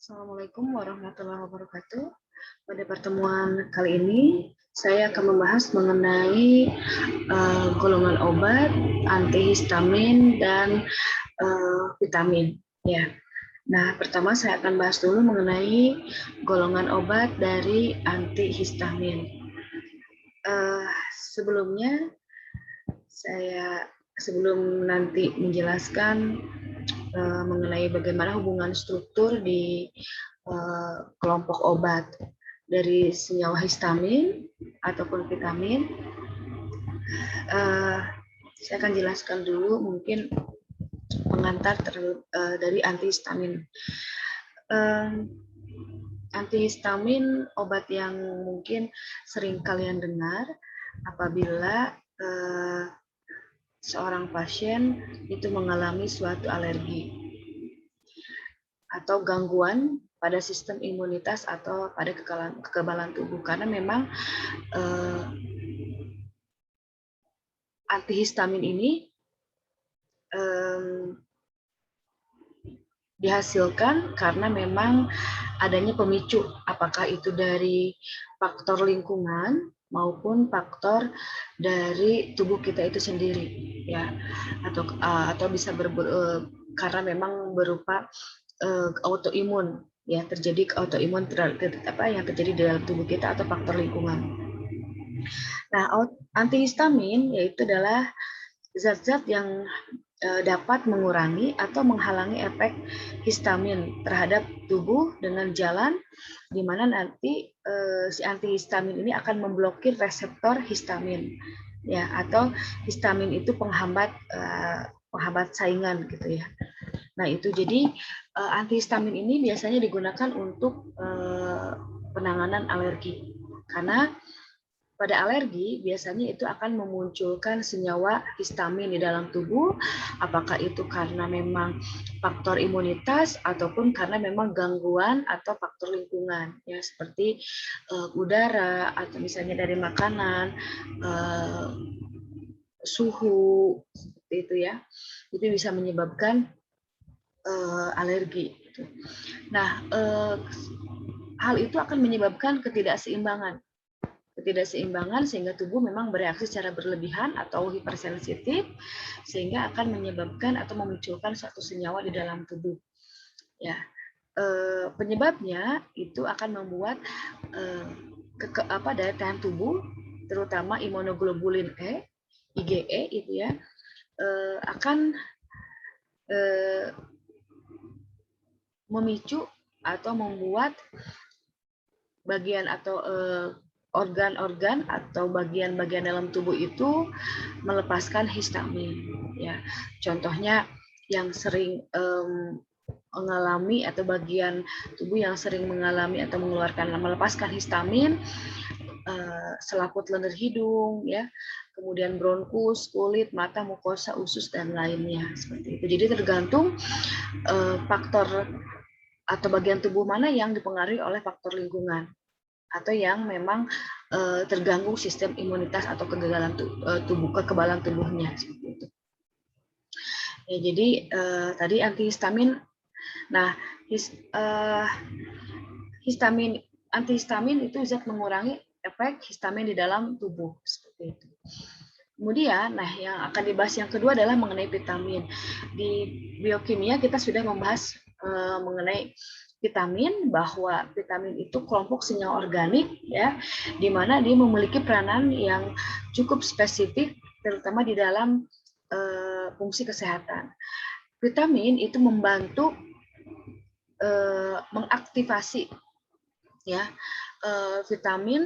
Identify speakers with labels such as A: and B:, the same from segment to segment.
A: Assalamualaikum warahmatullahi wabarakatuh. Pada pertemuan kali ini, saya akan membahas mengenai golongan obat, antihistamin, dan vitamin. Ya. Nah, pertama saya akan bahas dulu mengenai golongan obat dari antihistamin. Sebelumnya, sebelum nanti menjelaskan mengenai bagaimana hubungan struktur di kelompok obat dari senyawa histamin ataupun vitamin. Saya akan jelaskan dulu mungkin pengantar dari antihistamin. Antihistamin obat yang mungkin sering kalian dengar apabila seorang pasien itu mengalami suatu alergi atau gangguan pada sistem imunitas atau pada kekebalan tubuh, karena memang antihistamin ini dihasilkan karena memang adanya pemicu, apakah itu dari faktor lingkungan maupun faktor dari tubuh kita itu sendiri, ya, atau bisa karena memang berupa autoimun, ya, terjadi autoimun yang terjadi di dalam tubuh kita atau faktor lingkungan. Nah, antihistamin yaitu adalah zat-zat yang dapat mengurangi atau menghalangi efek histamin terhadap tubuh dengan jalan di mana nanti si antihistamin ini akan memblokir reseptor histamin, ya, atau histamin itu penghambat saingan gitu ya. Nah, itu jadi antihistamin ini biasanya digunakan untuk penanganan alergi, karena pada alergi biasanya itu akan memunculkan senyawa histamin di dalam tubuh, apakah itu karena memang faktor imunitas ataupun karena memang gangguan atau faktor lingkungan, ya, seperti udara atau misalnya dari makanan, suhu, seperti itu ya, itu bisa menyebabkan alergi. Nah, hal itu akan menyebabkan ketidakseimbangan sehingga tubuh memang bereaksi secara berlebihan atau hipersensitif, sehingga akan menyebabkan atau memunculkan suatu senyawa di dalam tubuh. Ya, penyebabnya itu akan membuat daya tahan tubuh, terutama imunoglobulin E, IgE, itu ya, akan memicu atau membuat bagian atau organ-organ atau bagian-bagian dalam tubuh itu melepaskan histamin, ya. Contohnya yang sering mengalami atau bagian tubuh yang sering mengalami atau melepaskan histamin, selaput lendir hidung, ya, kemudian bronkus, kulit, mata, mukosa, usus, dan lainnya, seperti itu. Jadi tergantung faktor atau bagian tubuh mana yang dipengaruhi oleh faktor lingkungan atau yang memang terganggu sistem imunitas atau kekebalan tubuhnya, seperti itu. Ya, jadi tadi antihistamin. Nah, antihistamin itu zat mengurangi efek histamin di dalam tubuh, seperti itu. Kemudian, nah, yang akan dibahas yang kedua adalah mengenai vitamin. Di biokimia kita sudah membahas mengenai vitamin, bahwa vitamin itu kelompok senyawa organik, ya, di mana dia memiliki peranan yang cukup spesifik, terutama di dalam fungsi kesehatan. Vitamin itu membantu mengaktifasi, ya, vitamin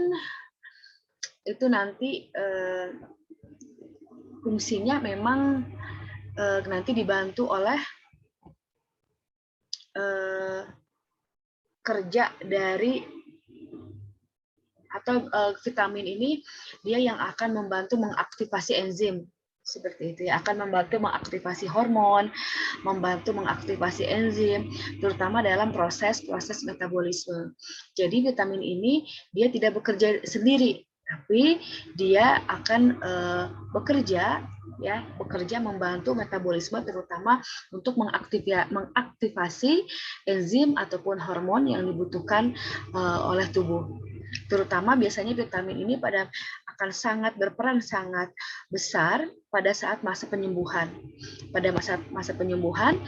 A: itu nanti fungsinya memang nanti dibantu oleh kerja dari atau vitamin ini dia yang akan membantu mengaktifasi enzim, seperti itu ya, akan membantu mengaktifasi hormon, membantu mengaktifasi enzim, terutama dalam proses metabolisme. Jadi vitamin ini dia tidak bekerja sendiri, tapi dia akan bekerja ya, bekerja membantu metabolisme terutama untuk mengaktifasi enzim ataupun hormon yang dibutuhkan oleh tubuh. Terutama biasanya vitamin ini akan sangat berperan sangat besar pada saat masa penyembuhan. Pada masa penyembuhan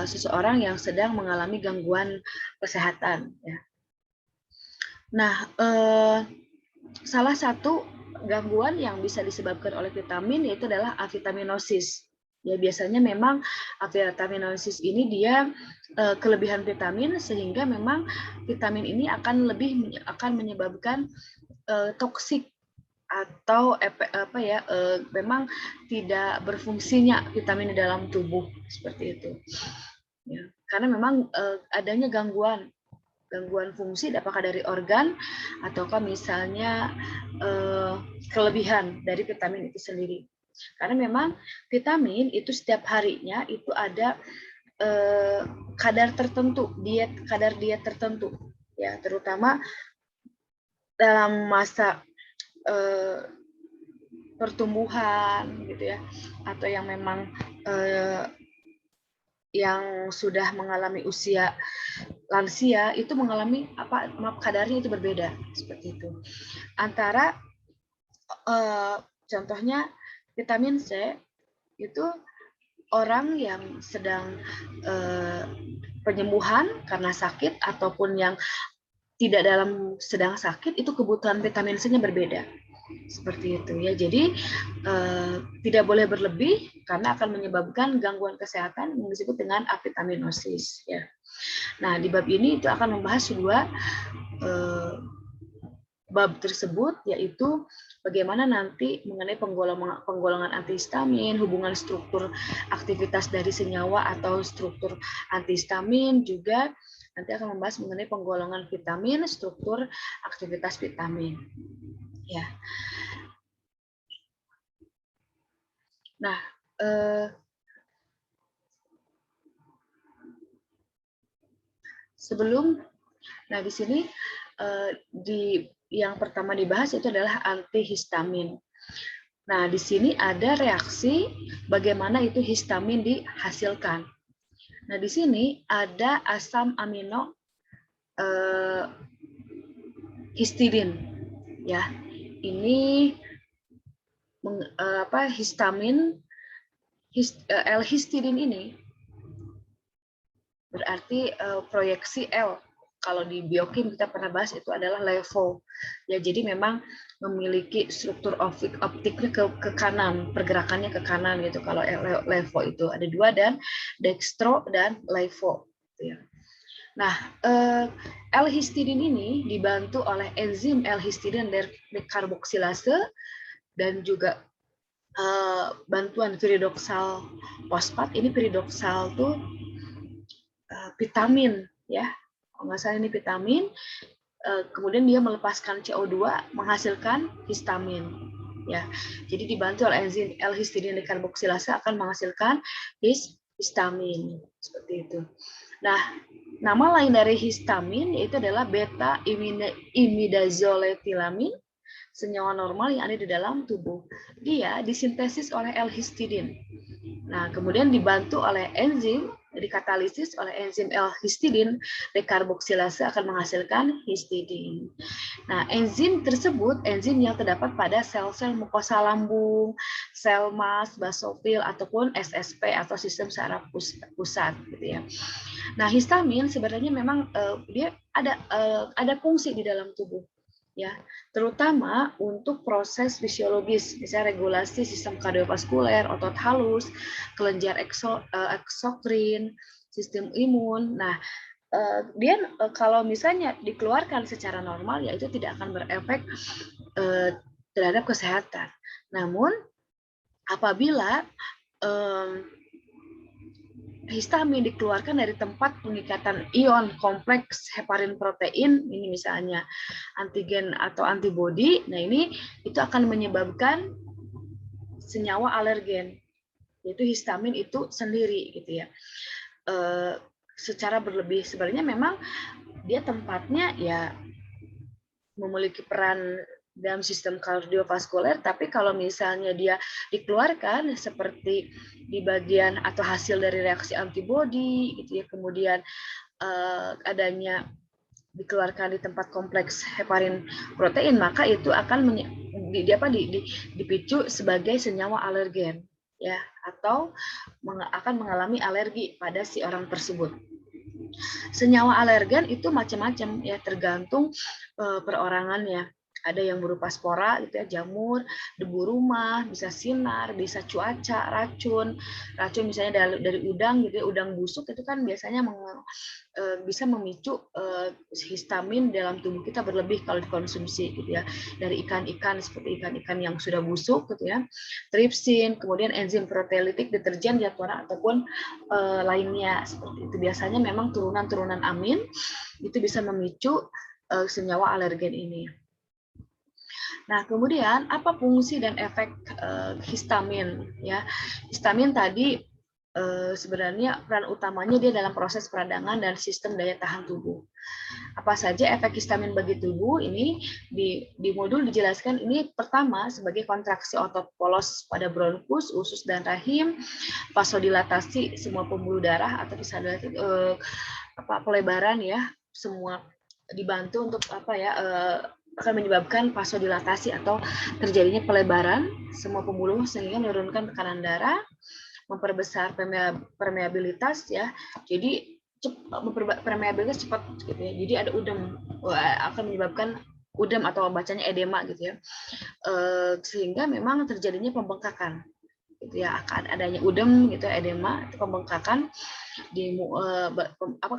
A: seseorang yang sedang mengalami gangguan kesehatan. Ya. Nah, salah satu gangguan yang bisa disebabkan oleh vitamin yaitu adalah avitaminosis. Ya, biasanya memang avitaminosis ini dia kelebihan vitamin sehingga memang vitamin ini akan menyebabkan toksik atau memang tidak berfungsinya vitamin di dalam tubuh seperti itu. Ya, karena memang adanya gangguan fungsi apakah dari organ ataukah misalnya kelebihan dari vitamin itu sendiri. Karena memang vitamin itu setiap harinya itu ada kadar diet tertentu ya, terutama dalam masa pertumbuhan gitu ya, atau yang memang yang sudah mengalami usia lansia itu mengalami kadarnya itu berbeda seperti itu. Antara contohnya vitamin C itu orang yang sedang penyembuhan karena sakit ataupun yang tidak dalam sedang sakit itu kebutuhan vitamin C-nya berbeda. Seperti itu ya. Jadi tidak boleh berlebih karena akan menyebabkan gangguan kesehatan yang disebut dengan avitaminosis ya. Nah, di bab ini itu akan membahas dua bab tersebut, yaitu bagaimana nanti mengenai penggolongan antihistamin, hubungan struktur aktivitas dari senyawa atau struktur antihistamin, juga nanti akan membahas mengenai penggolongan vitamin, struktur aktivitas vitamin. Ya. Nah, di sini yang pertama dibahas itu adalah antihistamin. Nah, di sini ada reaksi bagaimana itu histamin dihasilkan. Nah, di sini ada asam amino histidin, ya. Ini histamin L-histidin ini berarti proyeksi L. Kalau di biokim kita pernah bahas itu adalah LeVo. Ya, jadi memang memiliki struktur optiknya ke kanan, pergerakannya ke kanan gitu. Kalau LeVo itu ada dua, dan dextro dan LeVo. Ya. Nah, L-histidin ini dibantu oleh enzim L-histidin dekarboksilase dan juga bantuan piridoksal fosfat. Ini piridoksal tuh vitamin ya, kalau nggak salah ini vitamin, kemudian dia melepaskan CO2 menghasilkan histamin ya. Jadi dibantu oleh enzim L-histidin dekarboksilase akan menghasilkan histamin seperti itu. Nah, nama lain dari histamin yaitu adalah beta imidazoletilamin, senyawa normal yang ada di dalam tubuh. Dia disintesis oleh L-histidin. Nah, kemudian dibantu oleh enzim, dikatalisis oleh enzim L-histidin, dekarboksilase akan menghasilkan histidin. Nah, enzim tersebut, enzim yang terdapat pada sel-sel mukosa lambung, sel mas, basofil, ataupun SSP atau sistem saraf pusat, gitu ya. Nah, histamin sebenarnya memang dia ada fungsi di dalam tubuh. Ya, terutama untuk proses fisiologis, misalnya regulasi sistem kardiovaskuler, otot halus, kelenjar eksokrin, sistem imun. Nah, dia kalau misalnya dikeluarkan secara normal, ya itu tidak akan berefek terhadap kesehatan. Namun, apabila histamin dikeluarkan dari tempat pengikatan ion kompleks heparin protein, ini misalnya antigen atau antibodi, nah ini itu akan menyebabkan senyawa alergen, yaitu histamin itu sendiri gitu ya. Secara berlebih sebenarnya memang dia tempatnya ya memiliki peran dalam sistem kardiovaskuler, tapi kalau misalnya dia dikeluarkan seperti di bagian atau hasil dari reaksi antibodi gitu ya, kemudian adanya dikeluarkan di tempat kompleks heparin protein, maka itu akan dipicu sebagai senyawa alergen ya, atau akan mengalami alergi pada si orang tersebut. Senyawa alergen itu macam-macam ya, tergantung perorangannya. Ada yang berupa spora gitu ya, jamur, debu rumah, bisa sinar, bisa cuaca, racun misalnya dari udang gitu ya, udang busuk itu kan biasanya bisa memicu histamin dalam tubuh kita berlebih kalau dikonsumsi gitu ya, dari ikan-ikan seperti ikan-ikan yang sudah busuk gitu ya, tripsin, kemudian enzim proteolitik, deterjen, jadwara ataupun lainnya seperti itu. Biasanya memang turunan-turunan amin itu bisa memicu senyawa alergen ini. Nah, kemudian apa fungsi dan efek histamin ya? Histamin tadi sebenarnya peran utamanya dia dalam proses peradangan dan sistem daya tahan tubuh. Apa saja efek histamin bagi tubuh? Ini di modul dijelaskan. Ini pertama sebagai kontraksi otot polos pada bronkus, usus dan rahim, vasodilatasi semua pembuluh darah atau bisa pelebaran ya, semua dibantu untuk akan menyebabkan vasodilatasi atau terjadinya pelebaran semua pembuluh sehingga menurunkan tekanan darah, memperbesar permeabilitas ya. Jadi permeabilitas cepat gitu ya. Jadi ada udem, akan menyebabkan udem atau bacanya edema gitu ya. Sehingga memang terjadinya pembengkakan gitu ya, akan adanya udem gitu, edema, pembengkakan di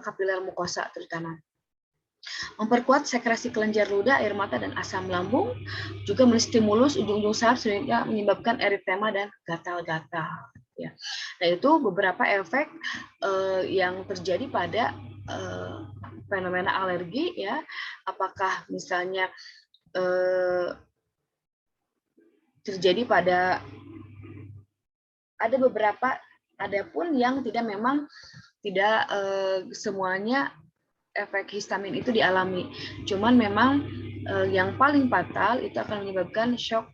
A: kapiler mukosa terutama. Memperkuat sekresi kelenjar ludah, air mata, dan asam lambung, juga menstimulus ujung-ujung saraf sehingga menyebabkan eritema dan gatal-gatal. Ya. Nah, itu beberapa efek yang terjadi pada fenomena alergi ya. Apakah misalnya terjadi pada ada beberapa, ada pun yang tidak semuanya efek histamin itu dialami. Cuman memang yang paling fatal itu akan menyebabkan shock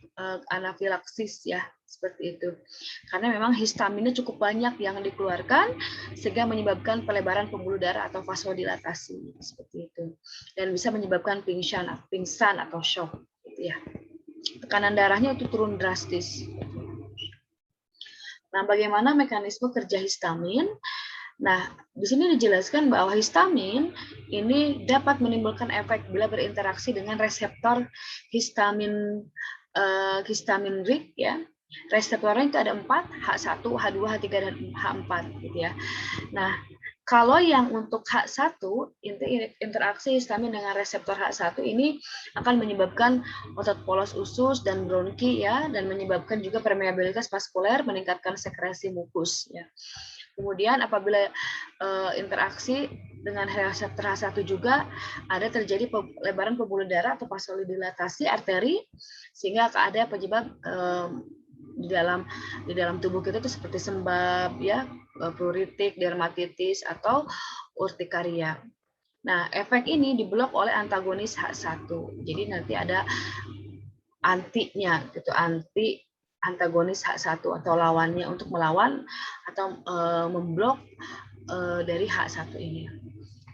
A: anafilaksis ya, seperti itu. Karena memang histaminnya cukup banyak yang dikeluarkan sehingga menyebabkan pelebaran pembuluh darah atau vasodilatasi seperti itu. Dan bisa menyebabkan pingsan atau shock gitu ya. Tekanan darahnya itu turun drastis. Nah, bagaimana mekanisme kerja histamin? Nah, di sini dijelaskan bahwa histamin ini dapat menimbulkan efek bila berinteraksi dengan reseptor histamin histaminrik ya. Reseptornya itu ada 4, H1, H2, H3 dan H4 gitu ya. Nah, kalau yang untuk H1, interaksi histamin dengan reseptor H1 ini akan menyebabkan otot polos usus dan bronki ya, dan menyebabkan juga permeabilitas vaskuler, meningkatkan sekresi mukus ya. Kemudian apabila interaksi dengan reseptor H1 juga ada terjadi pelebaran pembuluh darah atau vasodilatasi arteri sehingga ada penyebab di dalam tubuh kita itu seperti sembab ya, pruritik, dermatitis atau urtikaria. Nah, efek ini diblok oleh antagonis H1. Jadi nanti ada antinya gitu, antagonis H1 atau lawannya untuk melawan atau memblok dari H1 ini.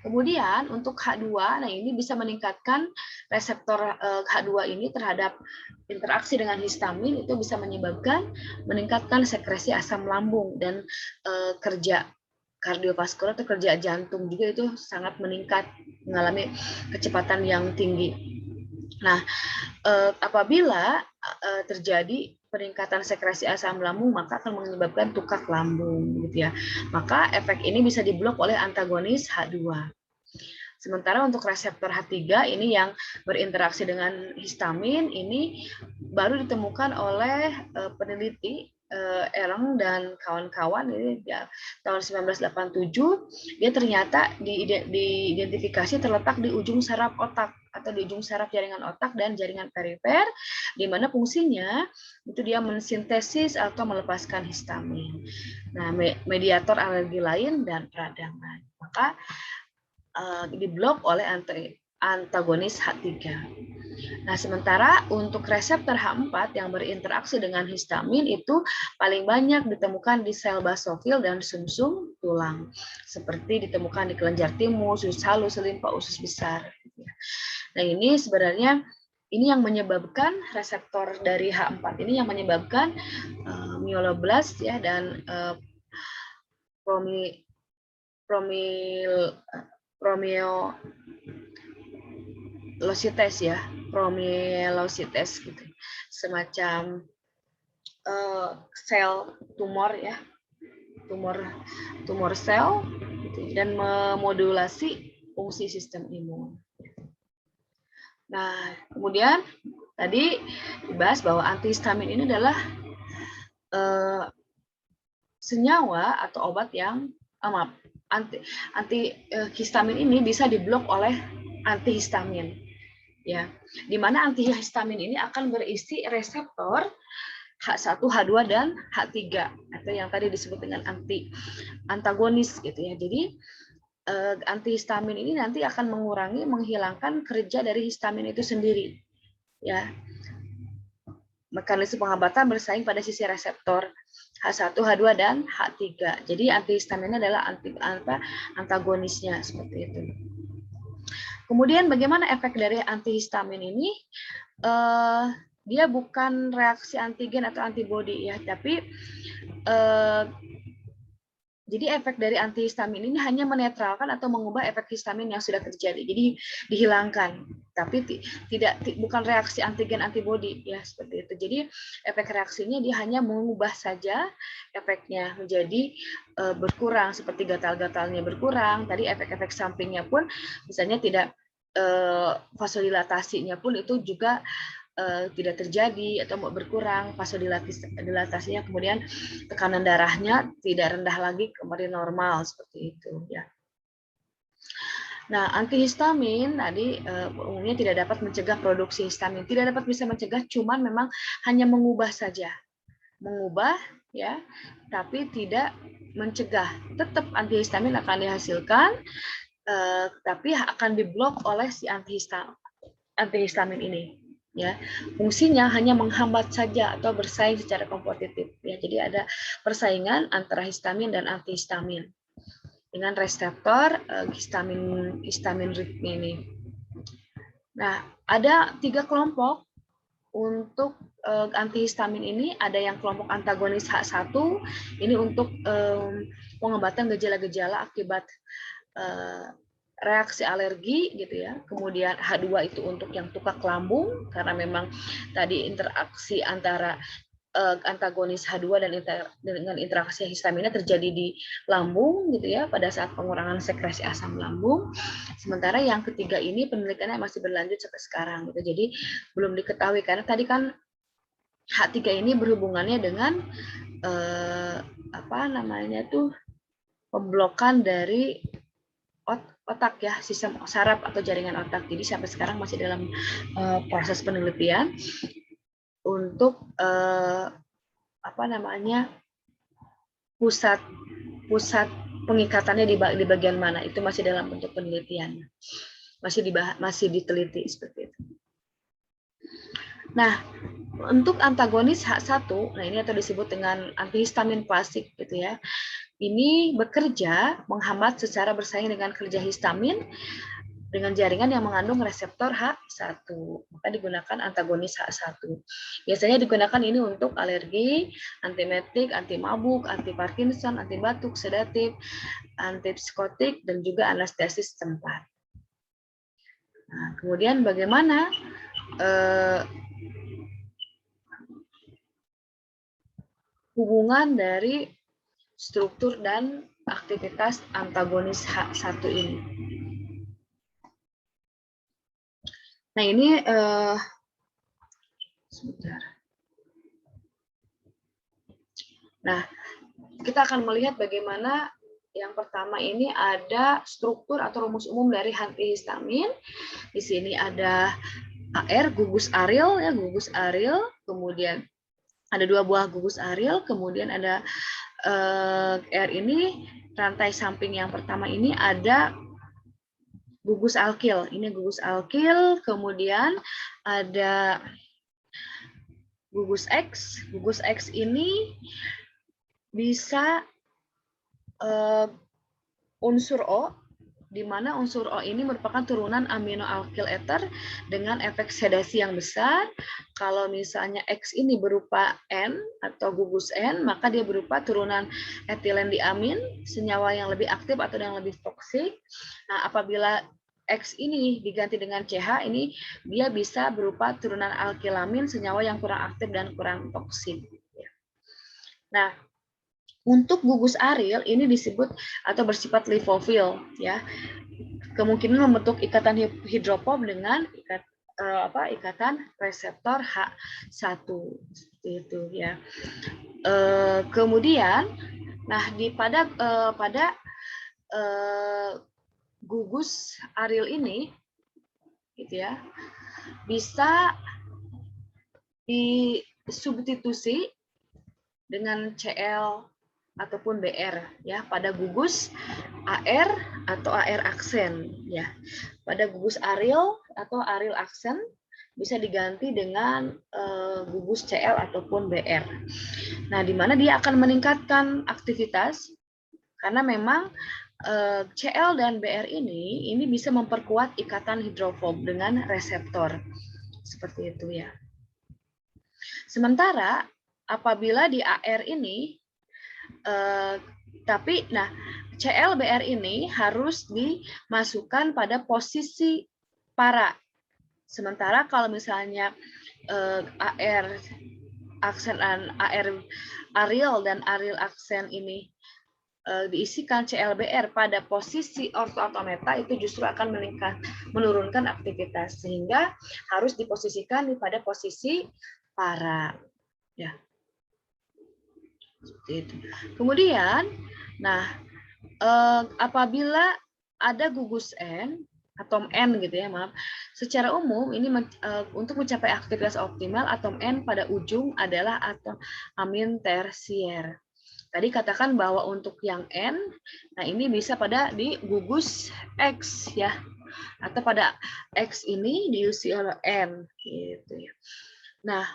A: Kemudian untuk H2, nah ini bisa meningkatkan reseptor H2 ini terhadap interaksi dengan histamin, itu bisa meningkatkan sekresi asam lambung dan kerja kardiovaskular atau kerja jantung juga itu sangat meningkat, mengalami kecepatan yang tinggi. Nah, apabila terjadi peningkatan sekresi asam lambung, maka akan menyebabkan tukak lambung gitu ya. Maka efek ini bisa diblok oleh antagonis H2. Sementara untuk reseptor H3 ini yang berinteraksi dengan histamin ini baru ditemukan oleh peneliti Ereng dan kawan-kawan ini ya, tahun 1987. Dia ternyata diidentifikasi terletak di ujung saraf otak atau di ujung saraf jaringan otak dan jaringan perifer, di mana fungsinya itu dia mensintesis atau melepaskan histamin. Nah, mediator alergi lain dan peradangan. Maka diblok oleh antagonis H3. Nah, sementara untuk reseptor H4 yang berinteraksi dengan histamin itu paling banyak ditemukan di sel basofil dan sumsum tulang, seperti ditemukan di kelenjar timus, usus halus, limfa, usus besar. Nah, ini sebenarnya ini yang menyebabkan reseptor dari H4 ini yang menyebabkan myeloblast ya dan promyelosites ya, promyelosites gitu, semacam sel tumor ya, tumor sel gitu, dan memodulasi fungsi sistem imun. Nah, kemudian tadi dibahas bahwa antihistamin ini adalah senyawa atau obat yang antihistamin ini bisa diblok oleh antihistamin. Ya, di mana antihistamin ini akan berisi reseptor H1, H2 dan H3 atau yang tadi disebut dengan antagonis gitu ya. Jadi antihistamin ini nanti akan menghilangkan kerja dari histamin itu sendiri. Ya. Mekanisme penghambatan bersaing pada sisi reseptor H1, H2 dan H3. Jadi antihistaminnya adalah antagonisnya seperti itu. Kemudian bagaimana efek dari antihistamin ini? Dia bukan reaksi antigen atau antibodi ya, tapi jadi efek dari antihistamin ini hanya menetralkan atau mengubah efek histamin yang sudah terjadi. Jadi dihilangkan, tapi bukan reaksi antigen antibodi ya seperti itu. Jadi efek reaksinya dia hanya mengubah saja efeknya menjadi berkurang, seperti gatal-gatalnya berkurang. Tadi efek-efek sampingnya pun misalnya tidak vasodilatasinya pun itu juga tidak terjadi atau berkurang vasodilatasinya, kemudian tekanan darahnya tidak rendah lagi kembali normal seperti itu ya. Nah, antihistamin tadi umumnya tidak dapat mencegah produksi histamin, tidak dapat bisa mencegah, cuman memang hanya mengubah saja, mengubah ya, tapi tidak mencegah. Tetap antihistamin akan dihasilkan, tapi akan diblok oleh si antihistamin ini. Ya, fungsinya hanya menghambat saja atau bersaing secara kompetitif ya. Jadi ada persaingan antara histamin dan antihistamin dengan reseptor histamin ritmi ini. Nah, ada 3 kelompok untuk antihistamin ini. Ada yang kelompok antagonis H1 ini untuk pengobatan gejala-gejala akibat reaksi alergi gitu ya. Kemudian H2 itu untuk yang tukak lambung karena memang tadi interaksi antara antagonis H2 dan dengan interaksi histaminnya terjadi di lambung gitu ya pada saat pengurangan sekresi asam lambung. Sementara yang ketiga ini penelitiannya masih berlanjut sampai sekarang gitu. Jadi belum diketahui karena tadi kan H3 ini berhubungannya dengan pemblokan dari otak ya, sistem saraf atau jaringan otak. Jadi sampai sekarang masih dalam proses penelitian untuk pusat pengikatannya di bagian mana, itu masih dalam bentuk penelitian, masih diteliti seperti itu. Nah, untuk antagonis H1, nah ini atau disebut dengan antihistamin klasik gitu ya. Ini bekerja menghambat secara bersaing dengan kerja histamin dengan jaringan yang mengandung reseptor H1. Maka digunakan antagonis H1. Biasanya digunakan ini untuk alergi, antiemetik, anti mabuk, anti Parkinson, anti batuk, sedatif, antipsikotik, dan juga anestesis tempat. Nah, kemudian bagaimana hubungan dari struktur dan aktivitas antagonis H1 ini. Nah, ini sebentar. Nah, kita akan melihat bagaimana yang pertama ini ada struktur atau rumus umum dari antihistamin. Di sini ada AR, gugus aril ya, gugus aril, kemudian ada 2 buah gugus aril, kemudian ada R ini rantai samping yang pertama ini ada gugus alkil. Ini gugus alkil, kemudian ada gugus X. Gugus X ini bisa unsur O, di mana unsur O ini merupakan turunan amino alkyl ether dengan efek sedasi yang besar. Kalau misalnya X ini berupa N atau gugus N, maka dia berupa turunan etilen diamin, senyawa yang lebih aktif atau yang lebih toksik. Nah, apabila X ini diganti dengan CH, ini dia bisa berupa turunan alkilamin, senyawa yang kurang aktif dan kurang toksik. Nah, untuk gugus aril ini disebut atau bersifat lipofil, ya. Kemungkinan membentuk ikatan hidrofob dengan ikatan reseptor H1 seperti itu, ya. Kemudian, nah pada gugus aril ini, gitu ya, bisa disubstitusi dengan Cl ataupun Br, ya, pada gugus AR atau AR aksen, ya. Pada gugus aril atau aril aksen bisa diganti dengan gugus Cl ataupun Br. Nah, di mana dia akan meningkatkan aktivitas karena memang Cl dan Br ini bisa memperkuat ikatan hidrofob dengan reseptor. Seperti itu, ya. Sementara apabila di AR ini CLBR ini harus dimasukkan pada posisi para. Sementara kalau misalnya AR aksen AR aril dan aril aksen ini diisikan CLBR pada posisi ortoautometa, itu justru akan menurunkan aktivitas, sehingga harus diposisikan pada posisi para, ya. Seperti itu. Kemudian, nah, apabila ada gugus N, atom N gitu ya, maaf. Secara umum ini untuk mencapai aktivitas optimal, atom N pada ujung adalah atom amin tersier. Tadi katakan bahwa untuk yang N, nah ini bisa pada di gugus X, ya, atau pada X ini diisi oleh N, gitu ya. Nah,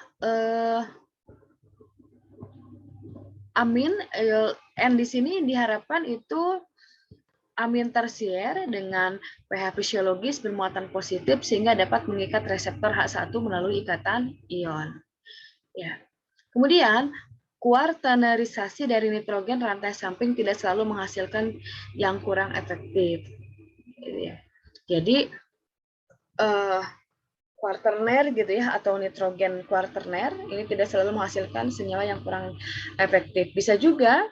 A: amin N di sini diharapkan itu amin tersier dengan pH fisiologis bermuatan positif sehingga dapat mengikat reseptor H1 melalui ikatan ion. Ya. Kemudian kuartanerisasi dari nitrogen rantai samping tidak selalu menghasilkan yang kurang efektif. Jadi kuarterner gitu ya, atau nitrogen kuarterner ini tidak selalu menghasilkan senyawa yang kurang efektif. Bisa juga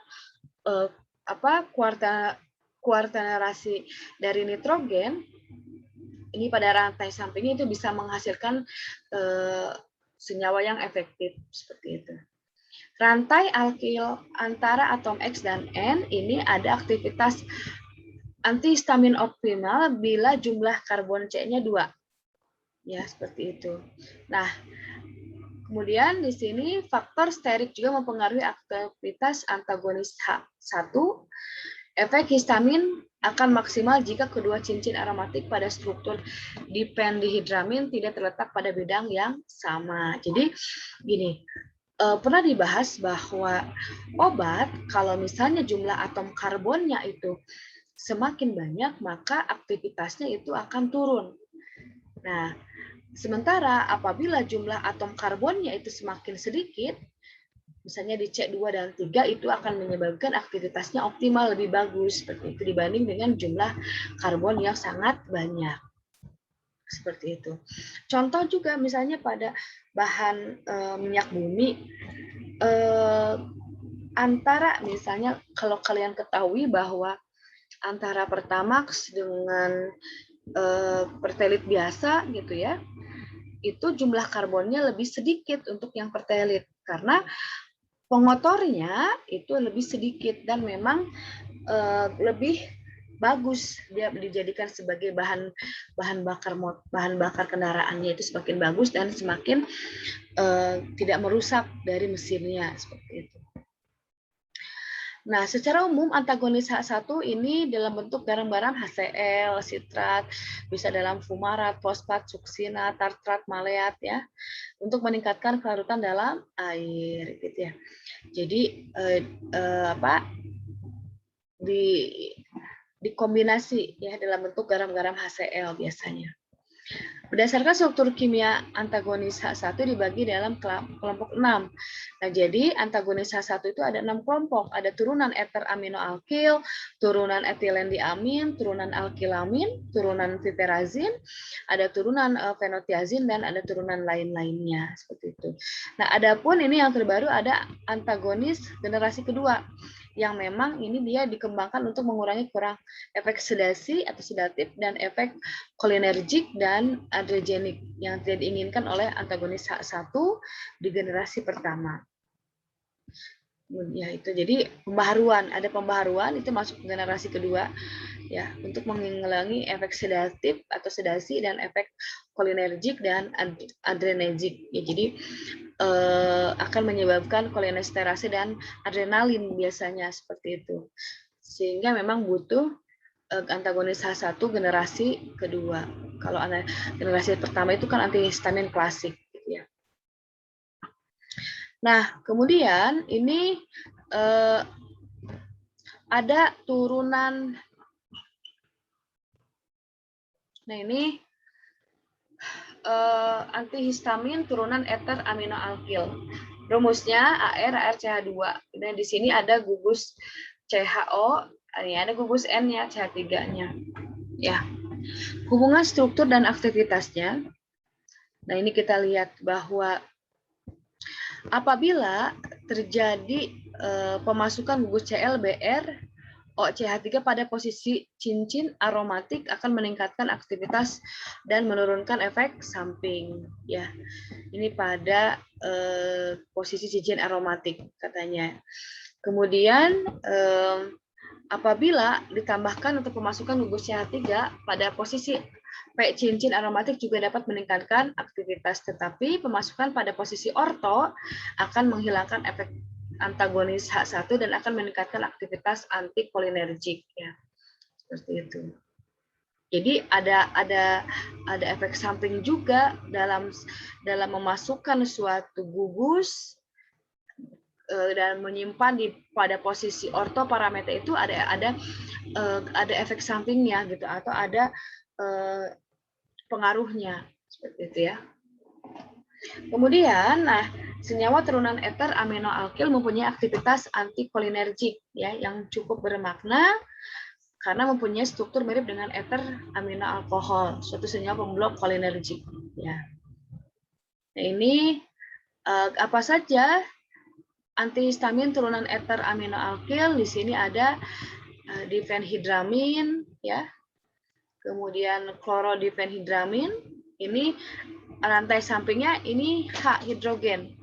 A: kuartanerasi dari nitrogen ini pada rantai sampingnya itu bisa menghasilkan senyawa yang efektif seperti itu. Rantai alkil antara atom X dan N ini ada aktivitas antihistamin optimal bila jumlah karbon C-nya 2. Ya, seperti itu. Nah, kemudian di sini faktor sterik juga mempengaruhi aktivitas antagonis H1. Efek histamin akan maksimal jika kedua cincin aromatik pada struktur dipendihidramin tidak terletak pada bidang yang sama. Jadi gini, pernah dibahas bahwa obat kalau misalnya jumlah atom karbonnya itu semakin banyak, maka aktivitasnya itu akan turun. Nah, sementara apabila jumlah atom karbonnya itu semakin sedikit, misalnya di C2 dan 3, itu akan menyebabkan aktivitasnya optimal, lebih bagus seperti itu dibanding dengan jumlah karbon yang sangat banyak. Seperti itu. Contoh juga misalnya pada bahan minyak bumi, antara misalnya kalau kalian ketahui bahwa antara Pertamax dengan pertelit biasa gitu ya, itu jumlah karbonnya lebih sedikit untuk yang pertelit karena pengotornya itu lebih sedikit dan memang lebih bagus dia dijadikan sebagai bahan bakar kendaraannya itu semakin bagus dan semakin tidak merusak dari mesinnya seperti itu. Nah, secara umum antagonis H1 ini dalam bentuk garam-garam HCl, sitrat, bisa dalam fumarat, fosfat, suksina, tartrat, maleat ya, untuk meningkatkan kelarutan dalam air gitu ya. Jadi dikombinasi ya dalam bentuk garam-garam HCl biasanya. Berdasarkan struktur kimia antagonis H1 dibagi dalam kelompok 6. Nah, jadi antagonis H1 itu ada 6 kelompok. Ada turunan eter aminoalkil, turunan etilen diamin, turunan alkilamin, turunan piperazin, ada turunan fenotiazin, dan ada turunan lain-lainnya. Seperti itu. Nah, adapun ini yang terbaru ada antagonis generasi kedua, yang memang ini dia dikembangkan untuk mengurangi kurang efek sedasi atau sedatif dan efek kolinergik dan adrenergic yang tidak diinginkan oleh antagonis H1 di generasi pertama. Ya itu jadi ada pembaharuan itu masuk ke generasi kedua ya untuk mengurangi efek sedatif atau sedasi dan efek kolinergik dan adrenergic ya, jadi akan menyebabkan kolinesterase dan adrenalin biasanya seperti itu, sehingga memang butuh antagonis H1 generasi kedua. Kalau generasi pertama itu kan antihistamin klasik gitu ya. Nah, kemudian ini ada turunan. Nah, ini antihistamin turunan eter aminoalkil. Rumusnya ArCH2. Nah, di sini ada gugus CHO, ini ada gugus N-nya, CH3-nya. Ya. Hubungan struktur dan aktivitasnya. Nah, ini kita lihat bahwa apabila terjadi pemasukan gugus ClBr OCH3 pada posisi cincin aromatik akan meningkatkan aktivitas dan menurunkan efek samping ya. Ini pada posisi cincin aromatik katanya. Kemudian apabila ditambahkan untuk pemasukan gugus CH3 pada posisi P cincin aromatik juga dapat meningkatkan aktivitas, tetapi pemasukan pada posisi orto akan menghilangkan efek antagonis H1 dan akan meningkatkan aktivitas antikolinergik ya. Seperti itu. Jadi ada efek samping juga dalam memasukkan suatu gugus dan menyimpan pada posisi orto parameter itu ada efek sampingnya gitu atau ada pengaruhnya seperti itu ya. Kemudian, senyawa turunan eter aminoalkil mempunyai aktivitas antikolinergik ya yang cukup bermakna karena mempunyai struktur mirip dengan eter aminoalkohol, suatu senyawa pemblok kolinergik ya. Nah, ini apa saja antihistamin turunan eter aminoalkil? Di sini ada difenhidramin ya. Kemudian klorodifenhidramin, ini rantai sampingnya ini H hidrogen.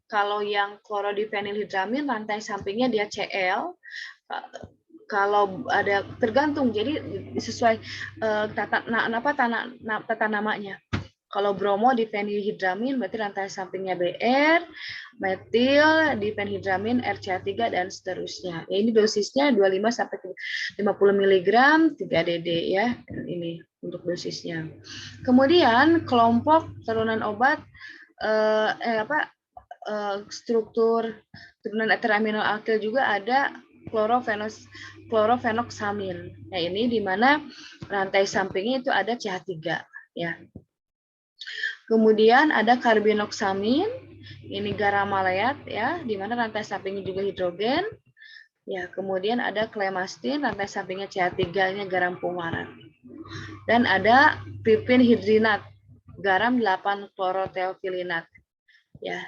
A: Kalau yang klorodifenilhidramin rantai sampingnya dia Cl. Kalau ada tergantung, jadi sesuai tata namanya. Kalau bromo difenilhidramin berarti rantai sampingnya Br, metil difenhidramin RCH3 dan seterusnya. Ya, ini dosisnya 25 sampai 50 mg 3 dd ya. Ini untuk dosisnya. Kemudian kelompok turunan obat struktur turunan eter aminoalkil juga ada klorofenoksamin. Nah, ini di mana rantai sampingnya itu ada CH3 ya. Kemudian ada karbinoksamin, ini garam maleat ya, di mana rantai sampingnya juga hidrogen. Ya, kemudian ada klemastin, rantai sampingnya CH3-nya garam fumarat. Dan ada pipinhidrinat, garam 8 kloroteofilinat. Ya,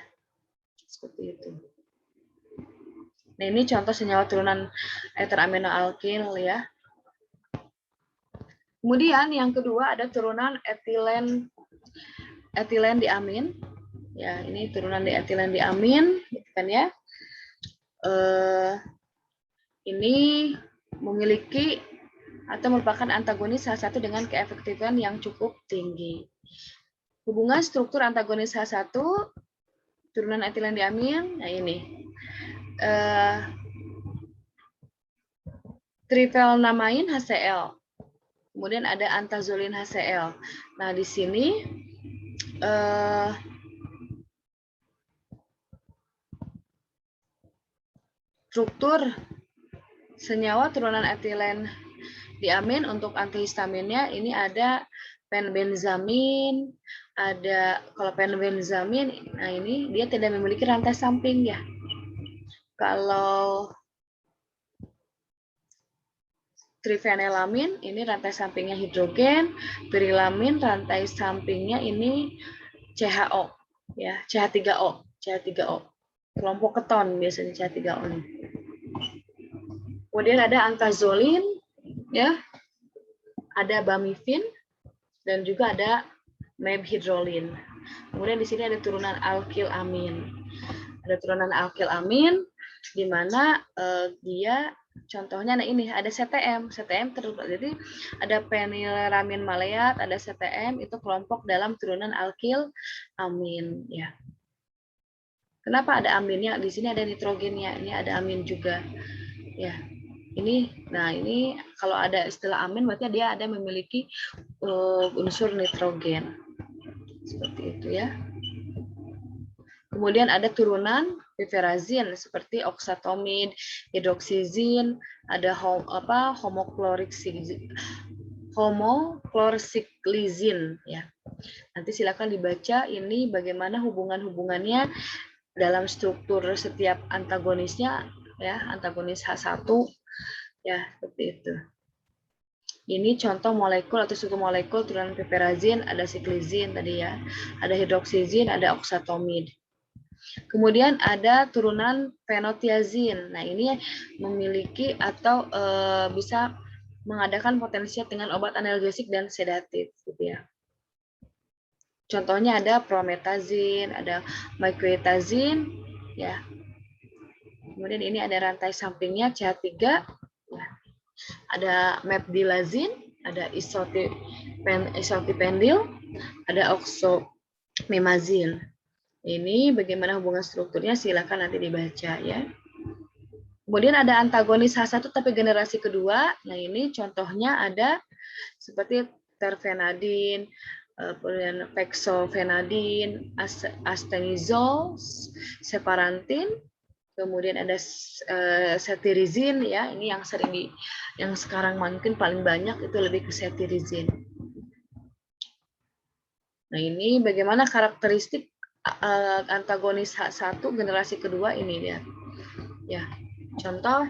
A: seperti itu. Nah, ini contoh senyawa turunan eter aminoalkil ya. Kemudian yang kedua ada turunan etilen diamin. Ya, ini turunan di etilen diamin, gitu kan ya. Ini memiliki atau merupakan antagonis H1 dengan keefektifan yang cukup tinggi. Hubungan struktur antagonis H1 turunan etilen diamin, nah ini trifelnamain HCl. Kemudian ada antazolin HCl. Nah, di sini struktur senyawa turunan etilen diamin untuk antihistaminnya ini ada penbenzamin, ada kalau penbenzamin, nah ini dia tidak memiliki rantai samping ya. Kalau trifenelamin ini rantai sampingnya hidrogen, pirilamin rantai sampingnya ini CHO ya, CH3O, kelompok keton biasanya CH3O ini. Kemudian ada antazolin ya, ada bamifin dan juga ada mebhidrolin. Kemudian di sini ada turunan alkilamin. Ada turunan alkilamin di mana dia contohnya, nah ini ada CTM jadi ada penileramin maleat, ada CTM itu kelompok dalam turunan alkilamin ya. Kenapa ada aminnya? Di sini ada nitrogennya, ini ada amin juga ya. Ini, nah ini kalau ada istilah amin berarti dia ada memiliki unsur nitrogen seperti itu ya. Kemudian ada turunan piperazin seperti oksatomid, hidroksizin, ada homoklorsiklizin ya. Nanti silakan dibaca ini bagaimana hubungan-hubungannya dalam struktur setiap antagonisnya ya, antagonis H1 ya, seperti itu. Ini contoh molekul atau suku molekul turunan piperazin, ada siklizin tadi ya, ada hidroksizin, ada oksatomid. Kemudian ada turunan fenotiazin. Nah, ini memiliki atau bisa mengadakan potensial dengan obat analgesik dan sedatif gitu ya. Contohnya ada prometazin, ada micoetazin ya. Kemudian ini ada rantai sampingnya CH3 ya. Ada mepdilazin, ada isotipendil, ada oxomimazin. Ini bagaimana hubungan strukturnya silakan nanti dibaca ya. Kemudian ada antagonis H1 tapi generasi kedua. Nah, ini contohnya ada seperti terfenadin, kemudian fexofenadin, astenizol, separantin, kemudian ada cetirizin ya. Ini yang sering yang sekarang mungkin paling banyak itu lebih ke cetirizin. Nah, ini bagaimana karakteristik antagonis H1 generasi kedua ini dia. Ya. Contoh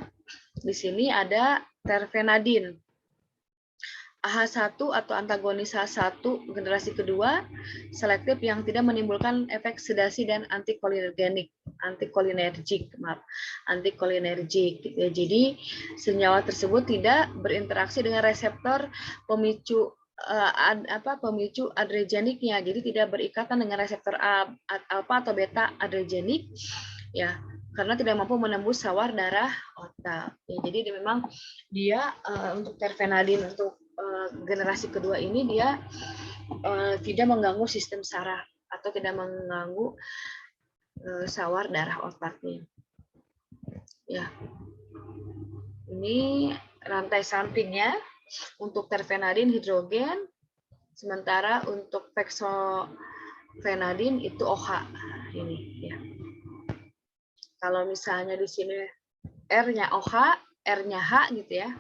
A: di sini ada terfenadin. AH1 atau antagonis H1 generasi kedua selektif yang tidak menimbulkan efek sedasi dan antikolinergik gitu ya. Jadi senyawa tersebut tidak berinteraksi dengan reseptor pemicu pemicu adregeniknya, jadi tidak berikatan dengan reseptor alfa atau beta adregenik ya, karena tidak mampu menembus sawar darah otak ya. Jadi memang dia untuk terfenadin untuk generasi kedua ini dia tidak mengganggu sistem saraf atau tidak mengganggu sawar darah otaknya ya. Ini rantai sampingnya. Untuk terfenadin hidrogen, sementara untuk fexofenadin itu OH ini ya. Kalau misalnya di sini R-nya OH, R-nya H gitu ya.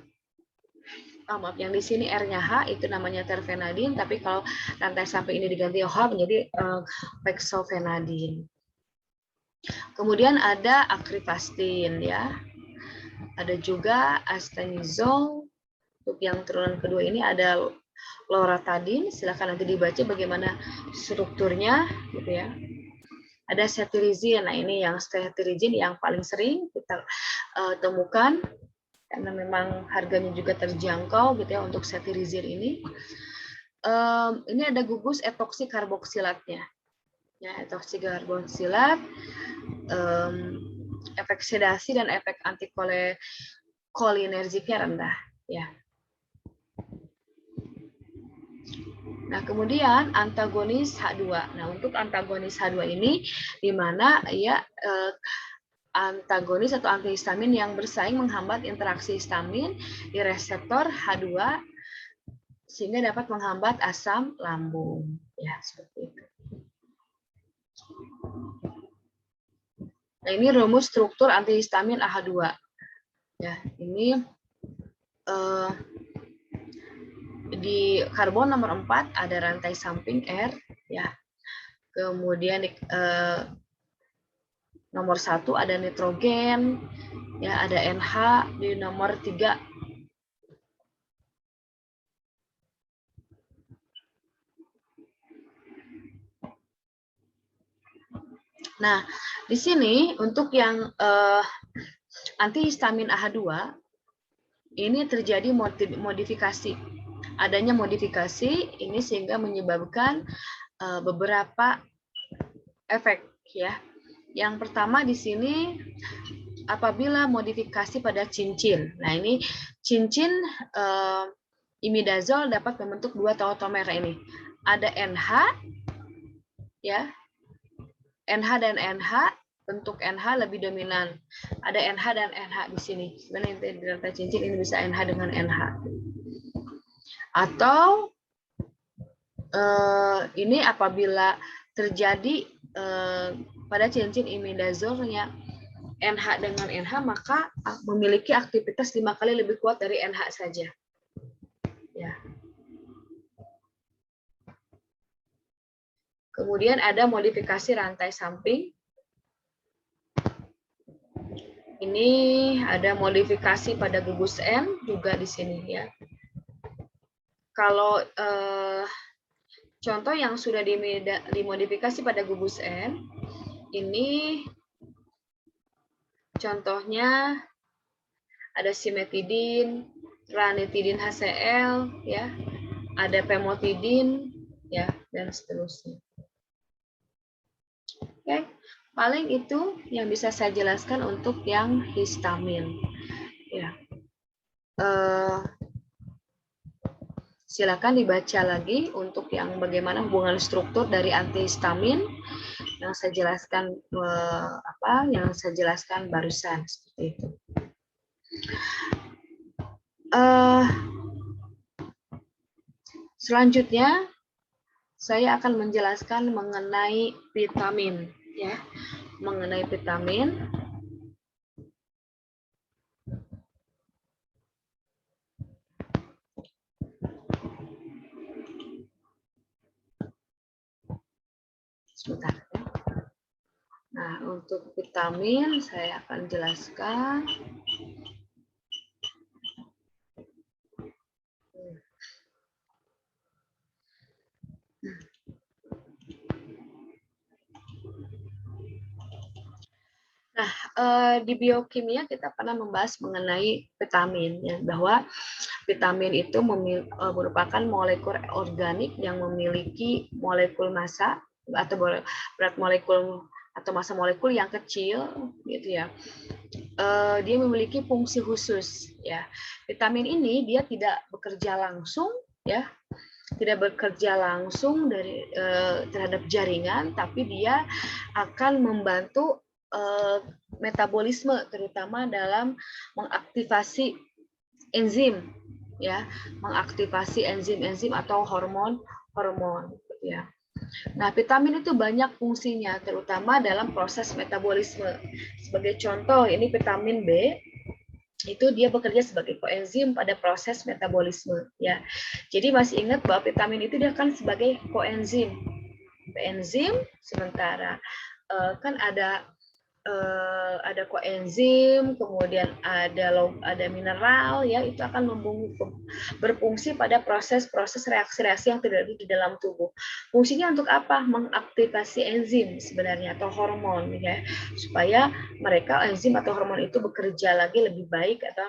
A: Maaf, yang di sini R-nya H itu namanya terfenadin, tapi kalau rantai samping ini diganti OH menjadi fexofenadin. Kemudian ada akrifastin ya. Ada juga astenizol. Untuk yang turunan kedua ini ada loratadin, silakan nanti dibaca bagaimana strukturnya gitu ya. Ada cetirizin, nah ini yang cetirizin yang paling sering kita temukan karena memang harganya juga terjangkau gitu ya untuk cetirizin ini. Ini ada gugus etoksikarboksilatnya. Ya, etoksikarboksilat, efek sedasi dan efek antikolinergiknya rendah ya. Nah, kemudian antagonis H2. Nah, untuk antagonis H2 ini di mana ya antagonis atau antihistamin yang bersaing menghambat interaksi histamin di reseptor H2 sehingga dapat menghambat asam lambung. Ya, seperti itu. Nah, ini rumus struktur antihistamin AH2. Ya, ini di karbon nomor 4 ada rantai samping R, ya. Kemudian di nomor 1 ada nitrogen, ya, ada NH di nomor 3. Nah, di sini untuk yang antihistamin AH2 ini terjadi modifikasi. Adanya modifikasi ini sehingga menyebabkan beberapa efek, ya. Yang pertama di sini apabila modifikasi pada cincin. Nah, ini cincin imidazol dapat membentuk dua tautomer ini. Ada NH, ya. NH dan NH, bentuk NH lebih dominan. Ada NH dan NH di sini. Sebenarnya di rantai cincin ini bisa NH dengan NH. Atau ini apabila terjadi pada cincin imidazolnya NH dengan NH, maka memiliki aktivitas 5 kali lebih kuat dari NH saja. Ya. Kemudian ada modifikasi rantai samping. Ini ada modifikasi pada gugus N juga di sini, ya. Kalau contoh yang sudah dimodifikasi pada gugus N, ini contohnya ada simetidin, ranitidin HCl, ya, ada pemotidin, ya, dan seterusnya. Oke, paling itu yang bisa saya jelaskan untuk yang histamin. Ya, silakan dibaca lagi untuk yang bagaimana hubungan struktur dari antihistamin yang saya jelaskan yang saya jelaskan barusan seperti itu. Selanjutnya saya akan menjelaskan mengenai vitamin, ya, mengenai vitamin. Sebentar. Nah, untuk vitamin saya akan jelaskan. Nah, di biokimia kita pernah membahas mengenai vitamin, ya, bahwa vitamin itu merupakan molekul organik yang memiliki molekul massa atau berat molekul atau massa molekul yang kecil, gitu ya. Dia memiliki fungsi khusus, ya. Vitamin ini dia tidak bekerja langsung, ya, tidak bekerja langsung terhadap jaringan, tapi dia akan membantu metabolisme, terutama dalam mengaktifasi enzim, ya, mengaktifasi enzim-enzim atau hormon, ya. Nah, vitamin itu banyak fungsinya, terutama dalam proses metabolisme. Sebagai contoh, ini vitamin B, itu dia bekerja sebagai koenzim pada proses metabolisme, ya. Jadi masih ingat bahwa vitamin itu dia kan sebagai koenzim, sementara kan ada koenzim, kemudian ada mineral, ya, itu akan berfungsi pada proses-proses reaksi-reaksi yang terjadi di dalam tubuh. Fungsinya untuk apa? Mengaktifasi enzim sebenarnya atau hormon, ya, supaya mereka enzim atau hormon itu bekerja lagi lebih baik atau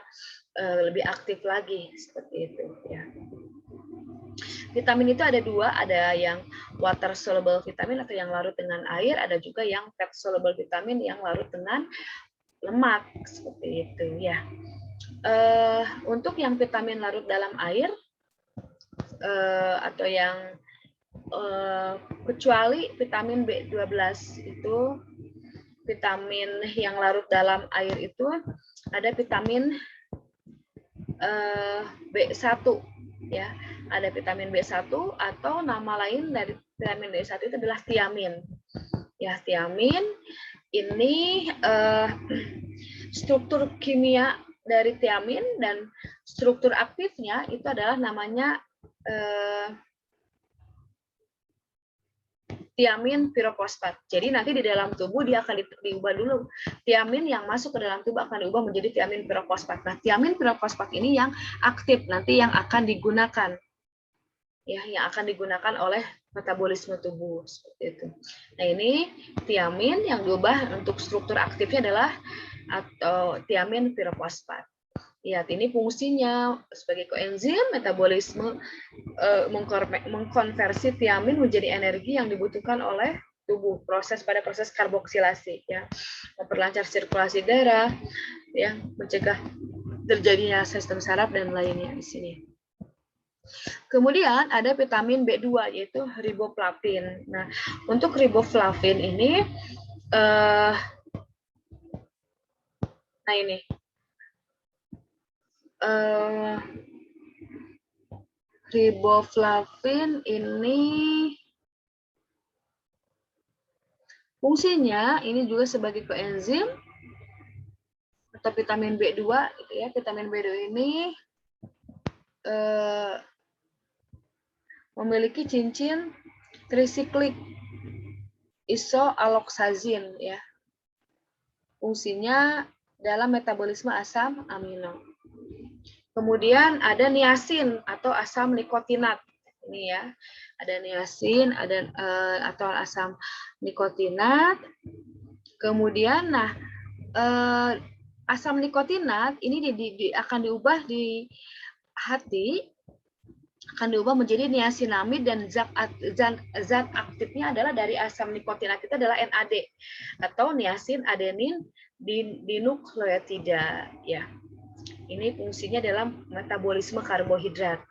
A: lebih aktif lagi, seperti itu, ya. Vitamin itu ada dua, ada yang water soluble vitamin atau yang larut dengan air, ada juga yang fat soluble vitamin yang larut dengan lemak, seperti itu, ya. Untuk yang vitamin larut dalam air atau yang kecuali vitamin B12 itu vitamin yang larut dalam air itu ada vitamin B1 ya. Ada vitamin B1 atau nama lain dari vitamin B1 itu adalah tiamin. Ya, tiamin ini struktur kimia dari tiamin dan struktur aktifnya itu adalah namanya tiamin pirofosfat. Jadi nanti di dalam tubuh dia akan diubah dulu. Tiamin yang masuk ke dalam tubuh akan diubah menjadi tiamin pirofosfat. Nah, tiamin pirofosfat ini yang aktif nanti yang akan digunakan. Ya, yang akan digunakan oleh metabolisme tubuh seperti itu. Nah, ini tiamin yang diubah untuk struktur aktifnya adalah atau tiamin pirofosfat. Ya, ini fungsinya sebagai koenzim metabolisme mengkonversi tiamin menjadi energi yang dibutuhkan oleh tubuh pada proses karboksilasi ya, memperlancar sirkulasi darah ya, mencegah terjadinya sistem saraf dan lainnya di sini. Kemudian ada vitamin B2 yaitu riboflavin. Nah, untuk riboflavin ini nah ini riboflavin ini fungsinya ini juga sebagai koenzim atau vitamin B2 gitu ya. Vitamin B2 ini memiliki cincin trisiklik isoaloxazin ya. Fungsinya dalam metabolisme asam amino. Kemudian ada niacin atau asam nikotinat. Ini ya, ada niacin, ada atau asam nikotinat. Kemudian, nah, asam nikotinat ini akan diubah di hati, akan diubah menjadi niacinamide dan zat aktifnya adalah dari asam nikotinat itu adalah NAD atau niacin adenin dinukleotida ya. Ini fungsinya dalam metabolisme karbohidrat.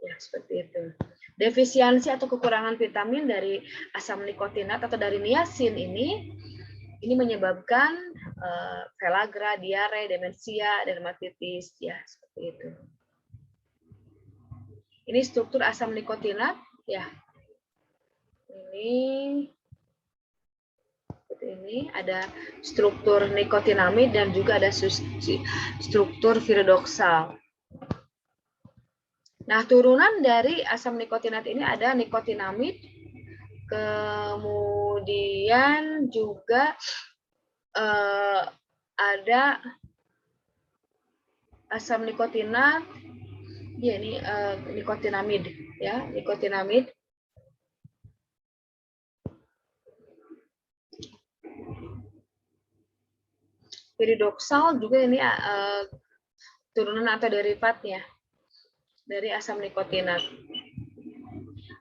A: Ya, seperti itu. Defisiensi atau kekurangan vitamin dari asam nikotinat atau dari niacin ini menyebabkan pellagra, diare, demensia, dermatitis, ya, seperti itu. Ini struktur asam nikotinat, ya. Ini ada struktur nikotinamid dan juga ada struktur viridoksal. Nah, turunan dari asam nikotinat ini ada nikotinamid, kemudian juga ada asam nikotinat, ya ini nikotinamid, ya nikotinamid. Viridoksal juga ini turunan atau derivatnya dari asam nikotinat.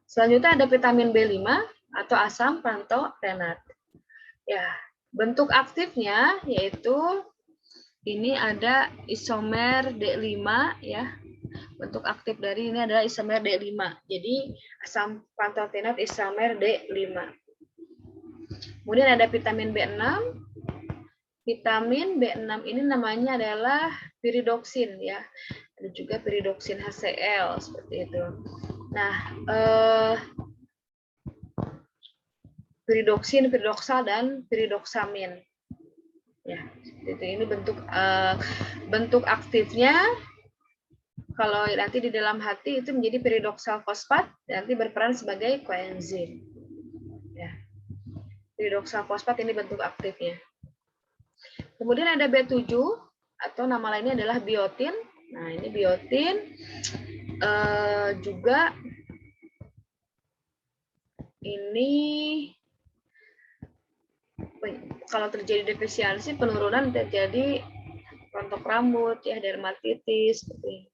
A: Selanjutnya ada vitamin B5 atau asam pantotenat. Ya, bentuk aktifnya yaitu ini ada isomer D5 ya. Bentuk aktif dari ini adalah isomer D5. Jadi asam pantotenat isomer D5. Kemudian ada vitamin B6. Vitamin B6 ini namanya adalah piridoksin ya. Ada juga piridoksin HCl seperti itu. Nah, piridoksin, piridoksal dan piridoksamin. Ya, itu ini bentuk aktifnya. Kalau nanti di dalam hati itu menjadi piridoksal fosfat, nanti berperan sebagai koenzim. Ya. Piridoksal fosfat ini bentuk aktifnya. Kemudian ada B7 atau nama lainnya adalah biotin. Nah, ini biotin juga ini kalau terjadi defisiensi penurunan terjadi rontok rambut ya, dermatitis seperti ini.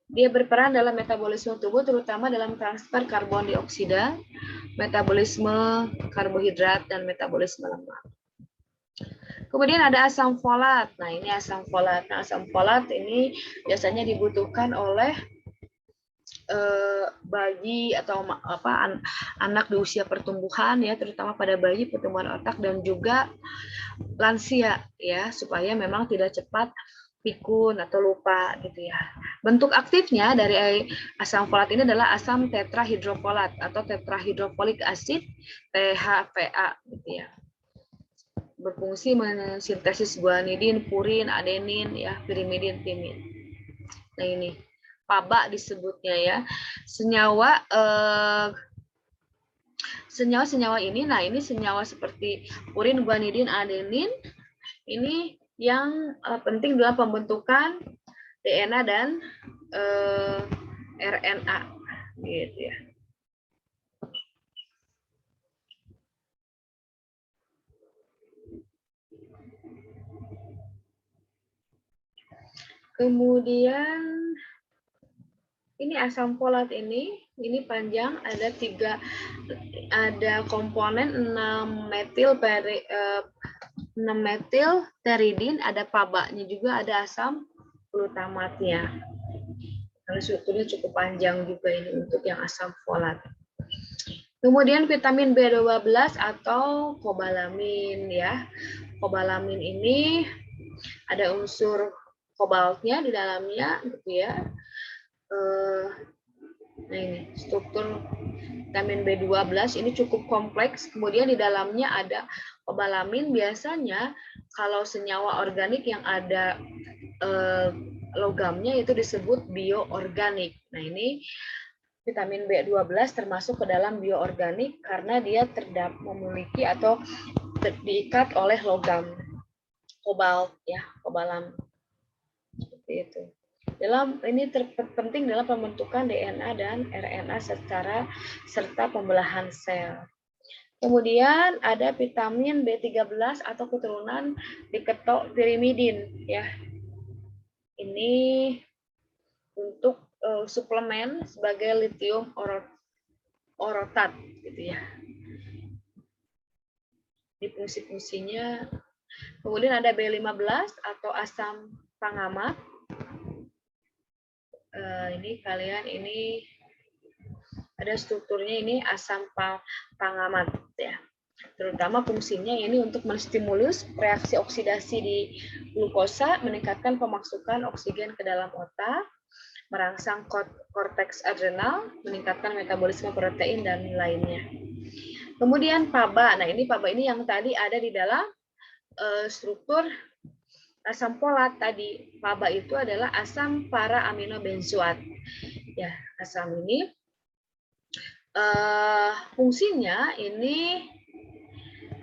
A: Dia berperan dalam metabolisme tubuh terutama dalam transfer karbon dioksida, metabolisme karbohidrat dan metabolisme lemak. Kemudian ada asam folat. Nah, ini asam folat. Nah, asam folat ini biasanya dibutuhkan oleh bayi atau anak di usia pertumbuhan ya, terutama pada bayi pertumbuhan otak dan juga lansia ya, supaya memang tidak cepat pikun atau lupa gitu ya. Bentuk aktifnya dari asam folat ini adalah asam tetrahidrofolat atau tetrahidrofolik acid THFA gitu ya. Berfungsi mensintesis guanidin, purin, adenin ya, pirimidin, timin. Nah ini PABA disebutnya ya. Senyawa ini, nah ini senyawa seperti purin, guanidin, adenin ini yang penting dalam pembentukan DNA dan RNA gitu ya. Kemudian ini asam folat ini panjang, ada komponen 6-metil-pteridin, ada PABA-nya juga, ada asam glutamatnya. Karena strukturnya cukup panjang juga ini untuk yang asam folat. Kemudian vitamin B12 atau kobalamin ya. Kobalamin ini ada unsur kobaltnya di dalamnya gitu ya. Nah ini struktur vitamin B12 ini cukup kompleks. Kemudian di dalamnya ada kobalamin. Biasanya kalau senyawa organik yang ada logamnya itu disebut bioorganik. Nah ini vitamin B12 termasuk ke dalam bioorganik karena dia memiliki atau diikat oleh logam kobalt ya, kobalam seperti itu. Ini terpenting dalam pembentukan DNA dan RNA serta pembelahan sel. Kemudian ada vitamin B13 atau keturunan diketopirimidin ya. Ini untuk suplemen sebagai lithium orotat gitu ya. Di fungsi-fungsinya. Kemudian ada B15 atau asam pangamat. Ini ada strukturnya, ini asam pangamat ya. Terutama fungsinya ini untuk menstimulus reaksi oksidasi di glukosa, meningkatkan pemasukan oksigen ke dalam otak, merangsang korteks adrenal, meningkatkan metabolisme protein dan lainnya. Kemudian PABA. Nah, ini PABA ini yang tadi ada di dalam struktur asam folat tadi. PABA itu adalah asam para aminobenzoat. Ya, asam ini fungsinya ini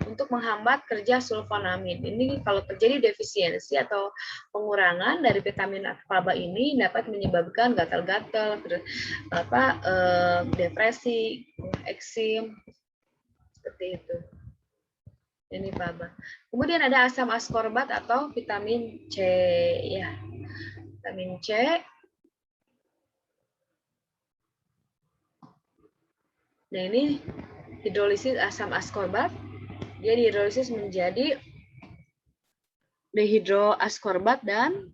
A: untuk menghambat kerja sulfonamid. Ini kalau terjadi defisiensi atau pengurangan dari vitamin PABA ini dapat menyebabkan gatal-gatal, depresi, eksim, seperti itu. Ini PABA. Kemudian ada asam askorbat atau vitamin C ya. Vitamin C nah ini hidrolisis asam askorbat, dia dihidrolisis menjadi dehidroaskorbat dan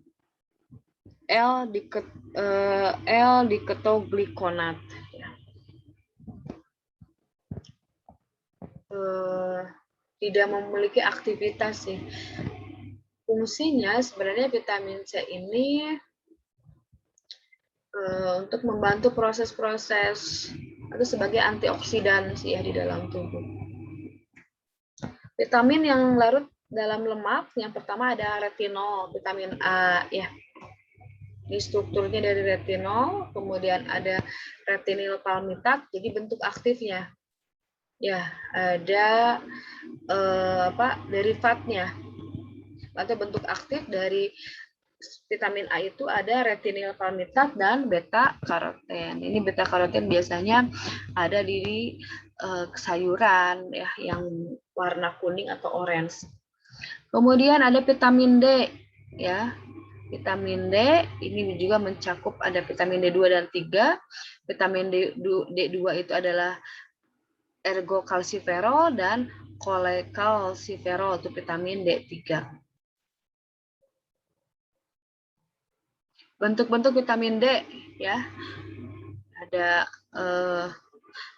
A: L-diketoglikonat. Tidak memiliki aktivitas sih. Fungsinya sebenarnya vitamin C ini untuk membantu proses-proses atau sebagai antioksidan sih ya di dalam tubuh. Vitamin yang larut dalam lemak, yang pertama ada retinol, vitamin A ya. Ini strukturnya dari retinol, kemudian ada retinil palmitat, jadi bentuk aktifnya. Ya, ada derivatnya atau bentuk aktif dari vitamin A itu ada retinil palmitat dan beta karoten. Ini beta karoten biasanya ada di sayuran ya yang warna kuning atau orange. Kemudian ada vitamin D ya. Vitamin D ini juga mencakup ada vitamin D2 dan 3. Vitamin D2 itu adalah ergokalsiferol dan kolekalsiferol itu vitamin D3. Bentuk-bentuk vitamin D ya. Ada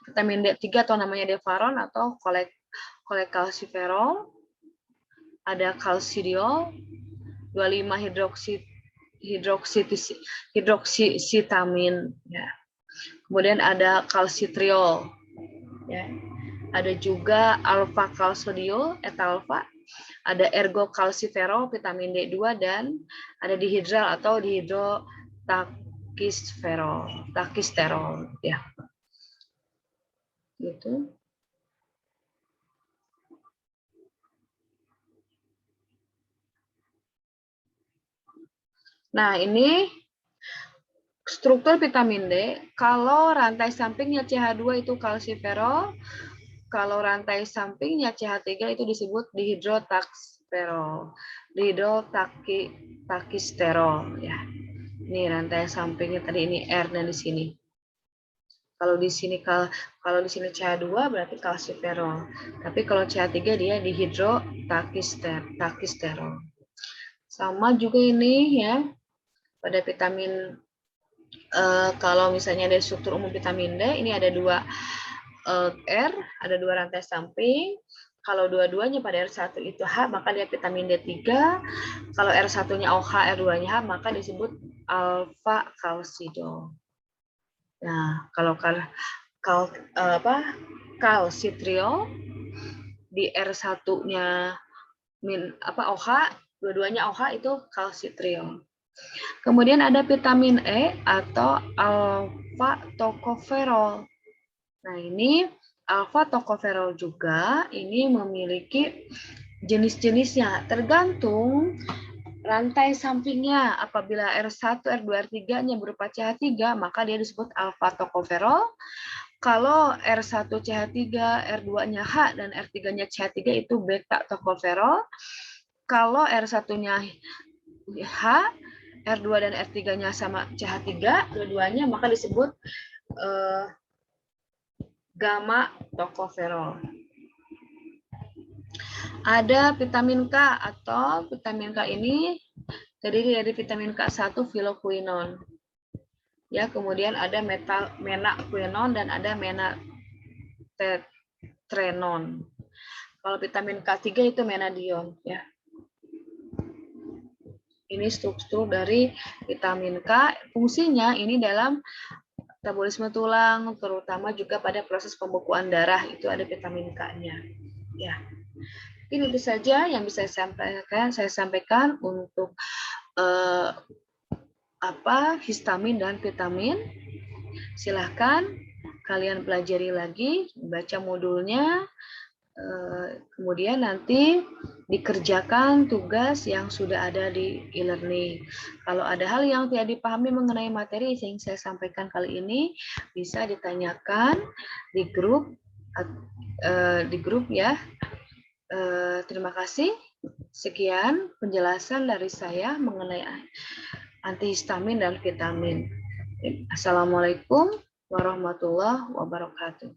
A: vitamin D3 atau namanya Devaron atau kolekalsiferol, ada kalsidiol, 25 hidroksisitamin, ya. Kemudian ada kalsitriol, ya. Ada juga alfa kalsodiol, etalfa, ada ergokalsiferol, vitamin D2, dan ada dihidral atau dihidrotakisterol, ya. Gitu. Nah, ini struktur vitamin D. Kalau rantai sampingnya CH2 itu kalsiferol, kalau rantai sampingnya CH3 itu disebut dihidrotakisterol. Dihidrotakisterol, ya. Ini rantai sampingnya tadi, ini R dan di sini. Kalau di sini CH2 berarti kalsiferol. Tapi kalau CH3 dia dihidrotakisterol. Sama juga ini, ya. Pada vitamin, kalau misalnya dari struktur umum vitamin D, ini ada 2 R, ada 2 rantai samping. Kalau dua-duanya pada R1 itu H, maka dia vitamin D3. Kalau R1-nya OH, R2-nya H, maka disebut alfa kalsidol. Nah, kalau kalsitriol di R1-nya OH, dua-duanya OH itu kalsitriol. Kemudian ada vitamin E atau alfa tokoferol. Nah, ini alfa tokoferol juga ini memiliki jenis-jenisnya, tergantung rantai sampingnya. Apabila R1, R2, R3-nya berupa CH3, maka dia disebut alfa tokoferol. Kalau R1 CH3, R2-nya H, dan R3-nya CH3 itu beta tokoferol. Kalau R1-nya H, R2 dan R3-nya sama CH3, dua-duanya, maka disebut gamma tokoferol. Ada vitamin K atau vitamin K ini terdiri dari vitamin K1 filoquinone. Ya, kemudian ada menaquinone dan ada menatetrenon. Kalau vitamin K3 itu menadion, ya. Ini struktur dari vitamin K. Fungsinya ini dalam metabolisme tulang, terutama juga pada proses pembekuan darah, itu ada vitamin K-nya. Ya. Ini itu saja yang bisa saya sampaikan untuk histamin dan vitamin. Silahkan kalian pelajari lagi, baca modulnya, kemudian nanti dikerjakan tugas yang sudah ada di e-learning. Kalau ada hal yang tidak dipahami mengenai materi yang saya sampaikan kali ini, bisa ditanyakan di grup ya. Terima kasih. Sekian penjelasan dari saya mengenai antihistamin dan vitamin. Assalamualaikum warahmatullahi wabarakatuh.